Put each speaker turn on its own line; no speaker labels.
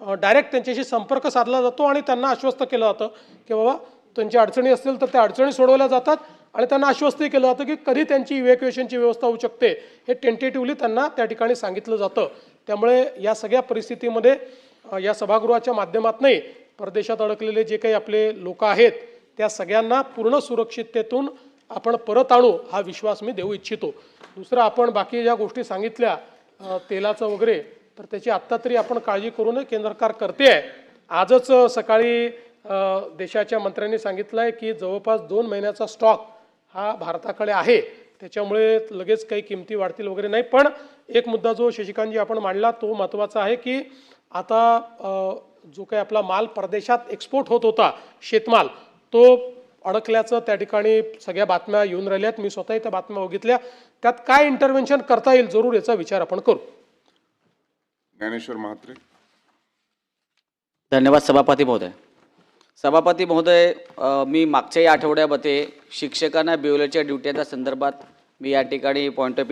Direct त्यांच्याशी संपर्क साधला जातो आणि त्यांना आश्वस्त केलं जातं की बाबा त्यांच्या अडचणी असतील तर त्या अडचणी सोडवल्या जातात आणि त्यांना आश्वस्तही केलं जातं की कधी त्यांची इव्हॅक्युएशनची व्यवस्था होऊ शकते हे टेंटेटिव्हली त्यांना त्या ठिकाणी सांगितलं जातं. त्यामुळे या सगळ्या परिस्थितीमध्ये या सभागृहाच्या माध्यमातूनही परदेशात अडकलेले जे काही आपले लोक आहेत त्या सगळ्यांना पूर्ण सुरक्षिततेतून आपण परत आणू हा विश्वास मी देऊ इच्छितो. दुसरं आपण बाकी ज्या गोष्टी सांगितल्या तेलाचं वगैरे तर त्याची आत्ता तरी आपण काळजी करू नये. केंद्र सरकार करते आहे. आजच सकाळी देशाच्या मंत्र्यांनी सांगितलं आहे की जवळपास 2 महिन्याचा स्टॉक हा भारताकडे आहे. त्याच्यामुळे लगेच काही किमती वाढतील वगैरे नाही. पण एक मुद्दा जो शशिकांतजी आपण मांडला तो महत्त्वाचा आहे की आता जो काही आपला माल परदेशात एक्सपोर्ट होत होता शेतमाल तो अडकल्याचं त्या ठिकाणी सगळ्या बातम्या येऊन राहिल्यात. मी स्वतःही त्या बातम्या बघितल्या. त्यात काय इंटरव्हेन्शन करता येईल जरूर याचा विचार आपण करू.
ज्ञानेश्वर महात्रे.
धन्यवाद सभापती महोदय. सभापती महोदय, मी मागच्याही आठवड्यामध्ये शिक्षकांना बिओलेच्या ड्युट्यांच्या संदर्भात मी या ठिकाणी पॉईंट ऑफ